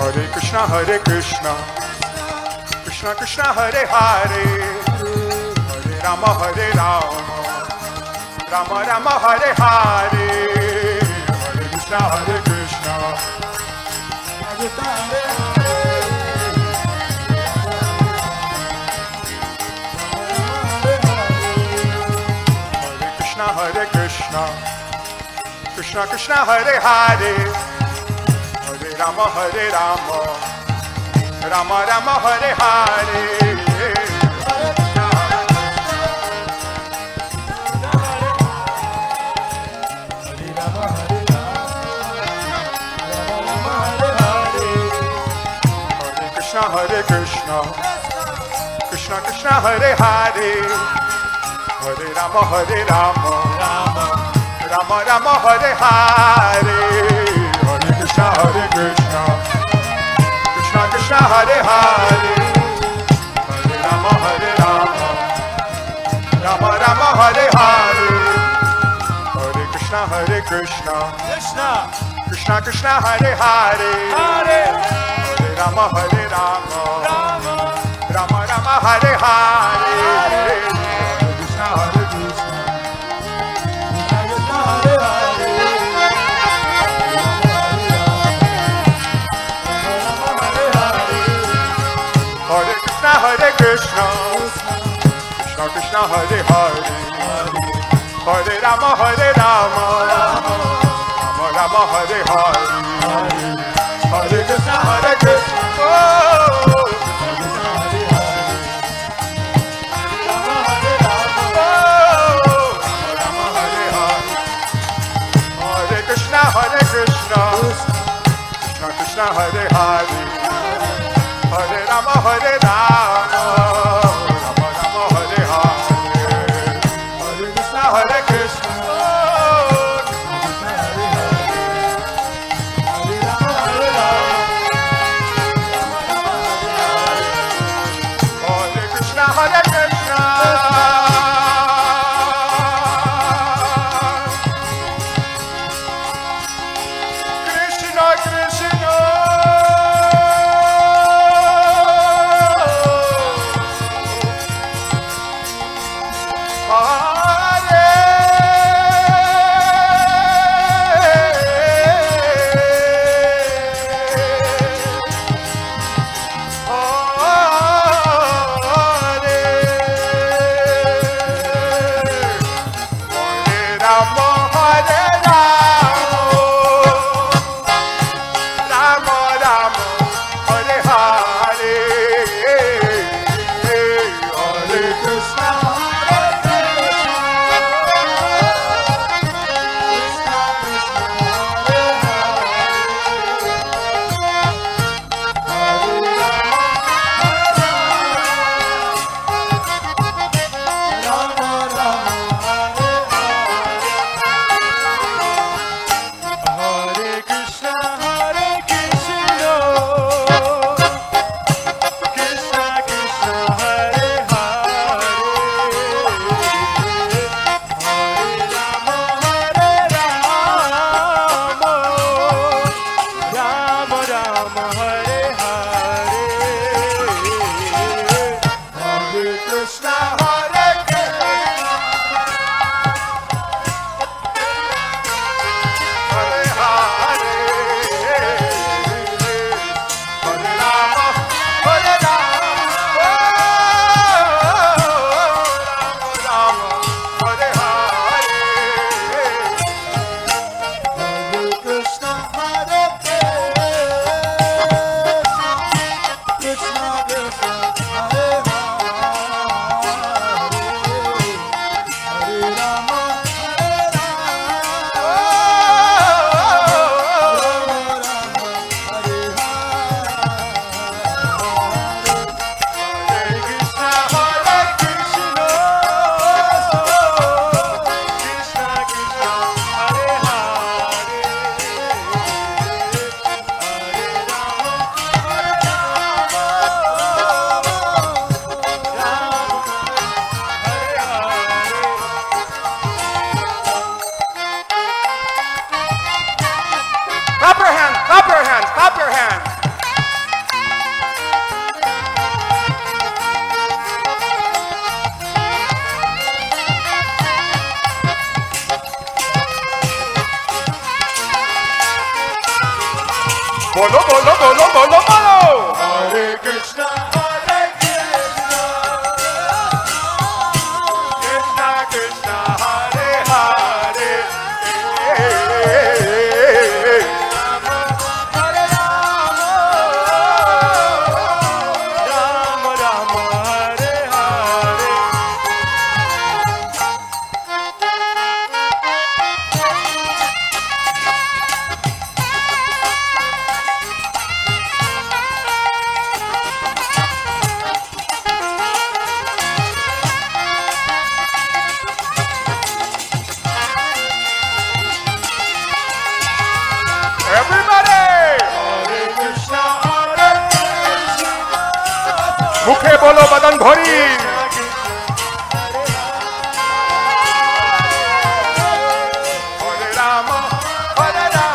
Hare Krishna, Krishna Krishna Hare Hare, Hare Rama Hare Rama, Rama Rama Hare Hare, Hare Krishna Hare Krishna, Hare Krishna Hare Krishna, Krishna Krishna Hare Hare, Hare Rama Hare Rama, Rama Rama Hare Hare, Hare Krishna, Krishna Krishna Hare Hare, Hare Rama Hare Rama, Rama Rama Hare Hare, Hare Krishna Hare Krishna, Krishna Krishna Hare Hare, Hare Rama Hare Rama, Rama Rama Hare Hare, Hare Krishna Hare Krishna, Krishna Krishna Hare Hare, Hare Rama Hare Rama, Rama Rama Hare Hare, Hare Krishna Hare Krishna, Krishna Hare Hare, Hare Krishna Hare Krishna, Krishna Krishna Hare Hare, Hare Rama Hare Rama, Rama Rama Hare Hare, Hare Krishna Hare Krishna, Hare Krishna Hare Krishna, Krishna Krishna Hare Hare, Hare Rama Hare Rama, Rama Rama Hare Hare, Hare Krishna Hare Krishna, Hare Krishna Hare Krishna, Krishna Krishna, bolo bolo bolo bolo bolo. Hare Krishna, Krishna Krishna, Hare Hare, Rama Rama, Hare Hare. Everybody! Hare Krishna, Hare Krishna. মুখে বলো বদন ভরি। হরে রাম, হরে রাম।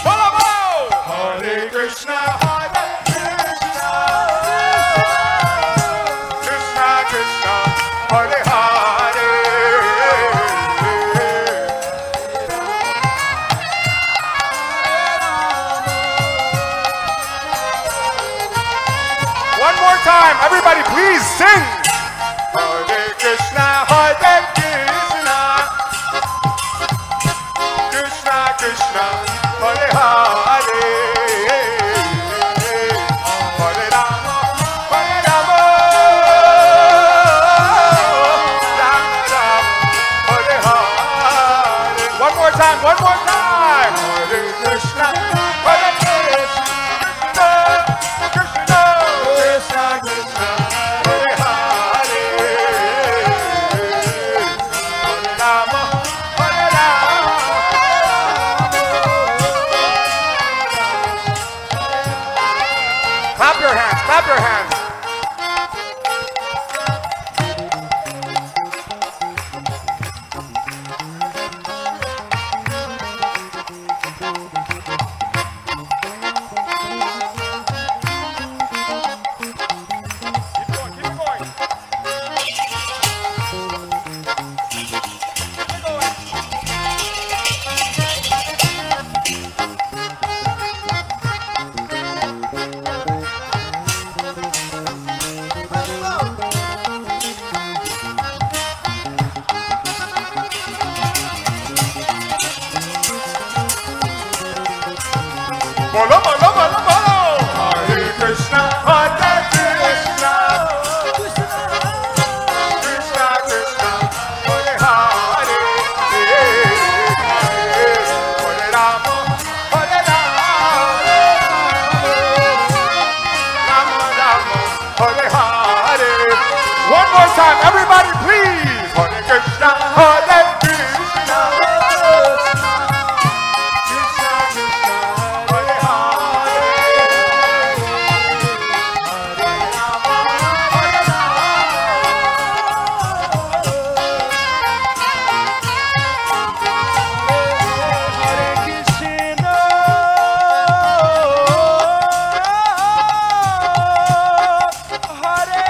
বলো বলো। হরে কৃষ্ণ, হরে Krishna, Krishna Krishna, Hare Hare. One more time, everybody, please sing. Hare Krishna, Hare Krishna, Krishna Krishna, Hare Hare, Hare Rama, Hare Rama, Rama Rama, Hare Hare. One more time, one more time. Hare Krishna, Hare Krishna, Krishna Krishna, Krishna Hare Hare, Hare Rama, Hare Rama. Clap your hands, clap your hands. Keep going, keep going. Keep going. Bolo bolo bolo bolo. Hare Krishna, Hare Krishna, Krishna Krishna, Hare Hare, Hare Rama, Hare Rama, Rama Rama, Hare Hare. One more time, everybody, please. Hare Krishna, Hare Krishna, Krishna Krishna, Hare Hare, Hare Rama, Hare Rama. Hare Krishna, Hare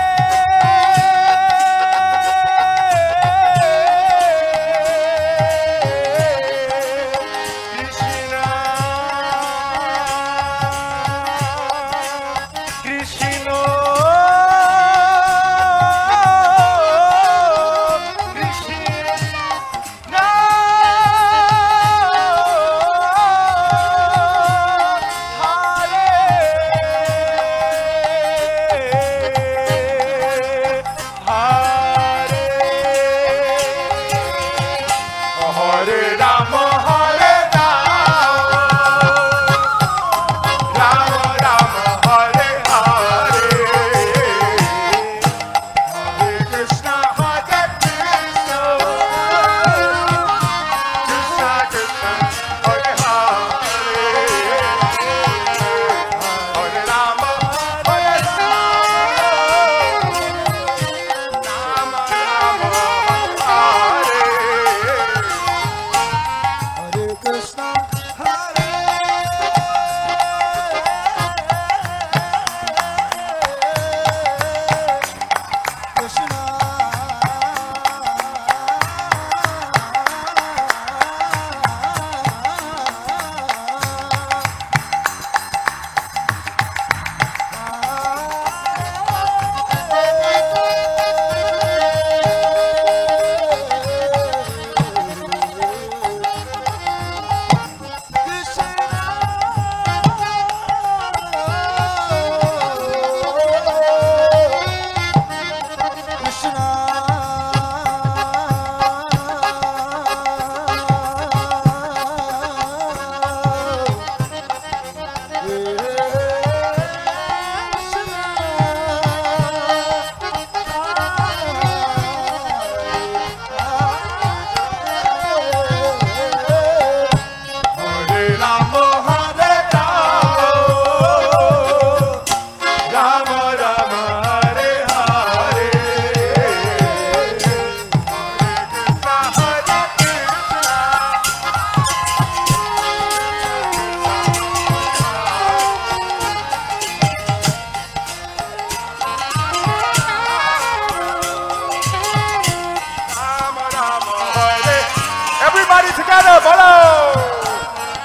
bolo.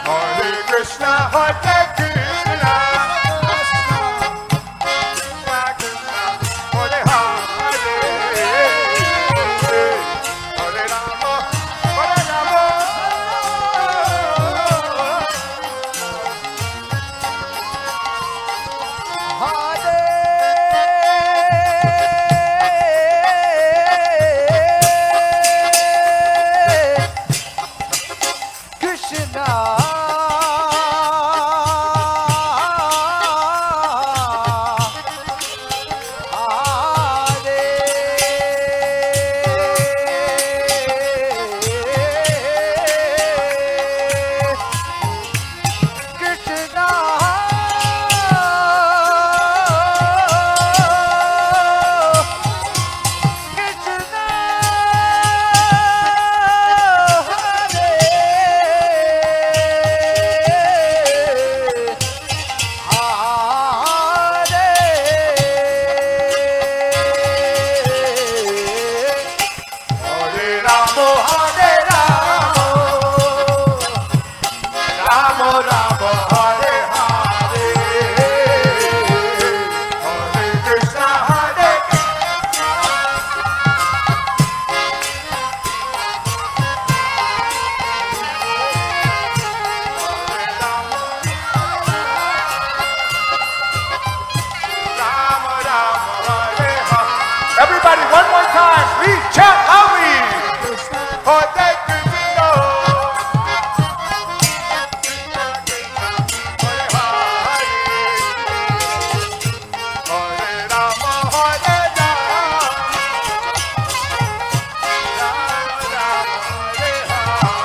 Hare Krishna, Hare Krishna. Krishna Krishna, Hare Hare. Hare Rama, Hare Rama. Everybody, one more time, please chant loudly. Hare Krishna, Hare Hare, Hare Rama, Hare Rama, Rama Rama, Hare Hare.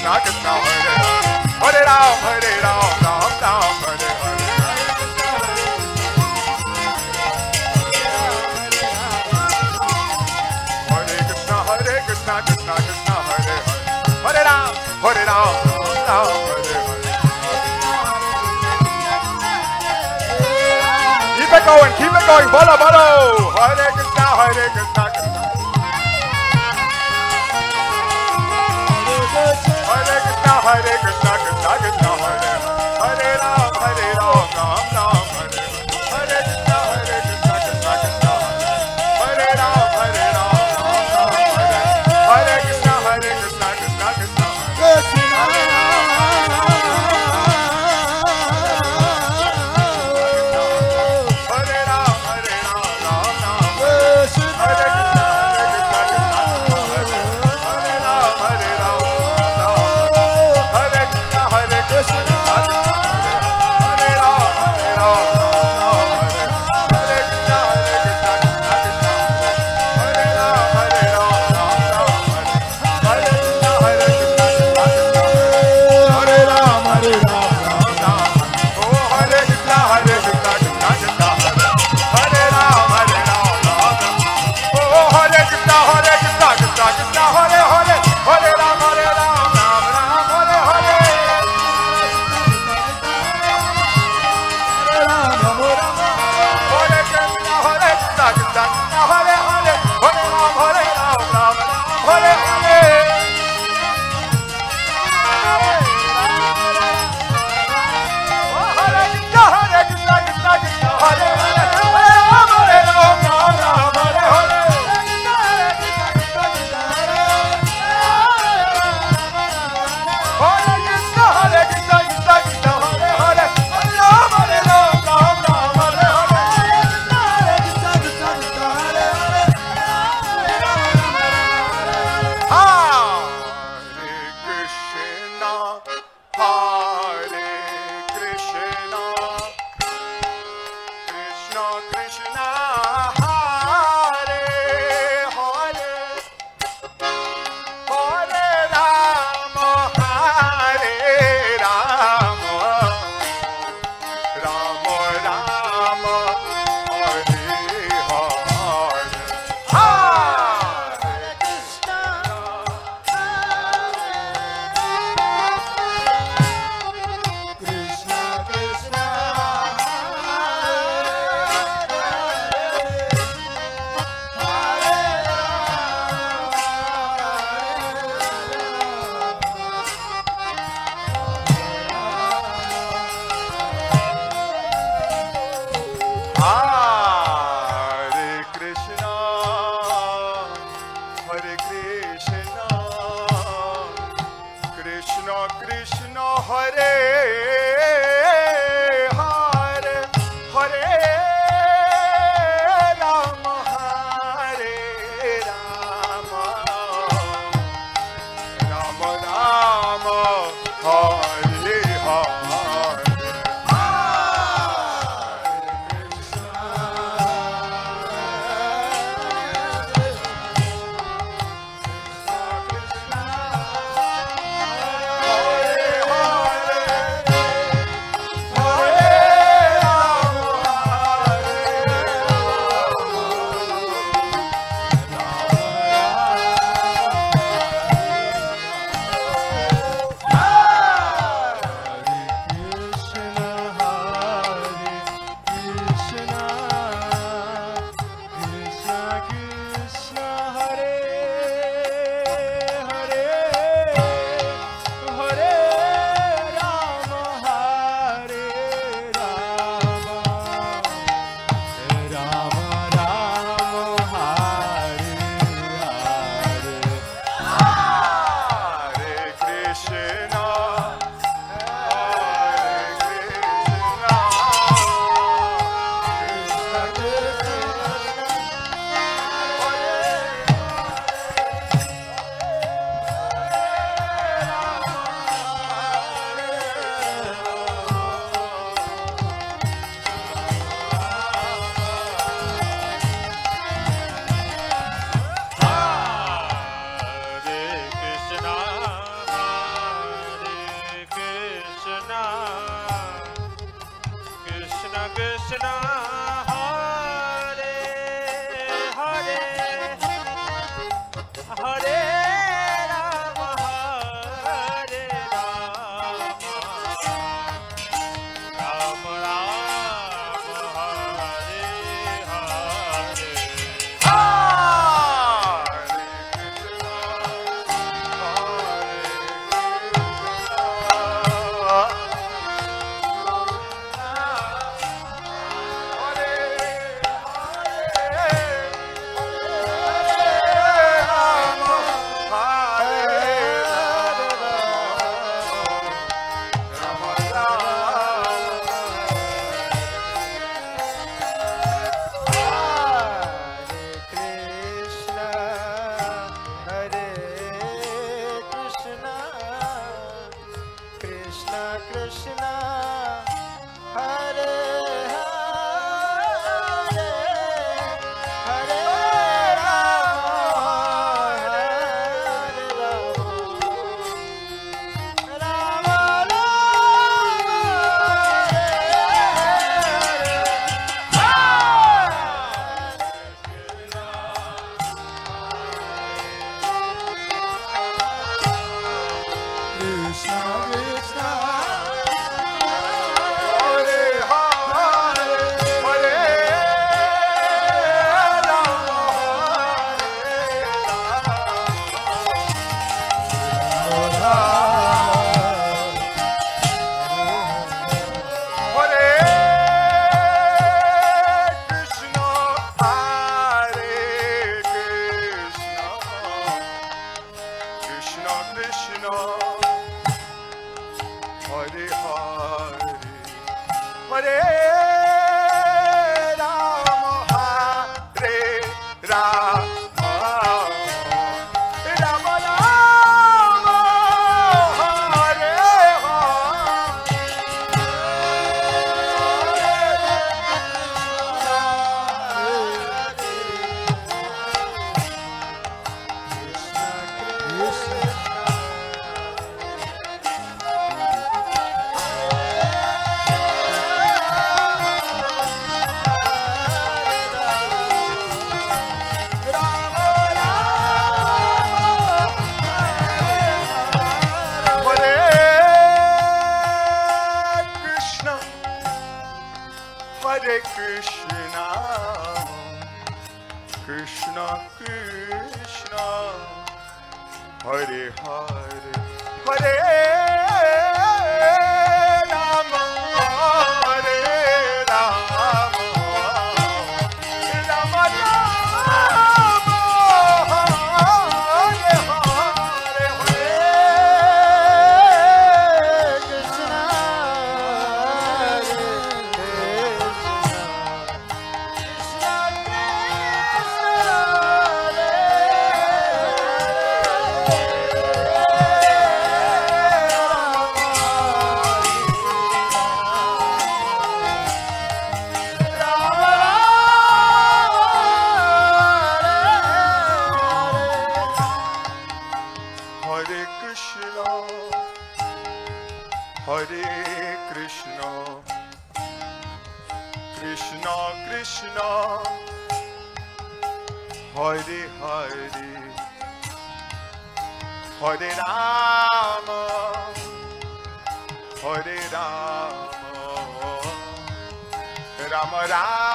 Krishna, Krishna Hare Hare, Hare Ram, Ram Ram, Hare Hare. Hare Krishna, Krishna Krishna, Hare Hare, Hare Ram, Ram Ram, Hare Hare. Keep it going, follow, follow. Hare Krishna, Krishna Krishna. Hare Krishna, Krishna Krishna, Hare Hare, Hare Ram, Ram Ram, Hare Hare. Hare Krishna, Krishna Krishna, Hare Ram, Ram Ram, Hare Hare. Hare Krishna, Krishna Krishna, Krishna, Hare Hare, Hare Rama, Hare Rama, Rama Rama, Hare Hare. Krishna, Hare Hare, Hare Rama, Hare Rama, Rama Krishna, Krishna. Hare Krishna, Krishna Krishna, Hare Hare, Hare Rama, Hare Rama, Rama Rama, Hare Hare, Krishna, Hare Krishna, Krishna Krishna, Hare Hare, Hare Rama, Hare Rama, Rama Rama.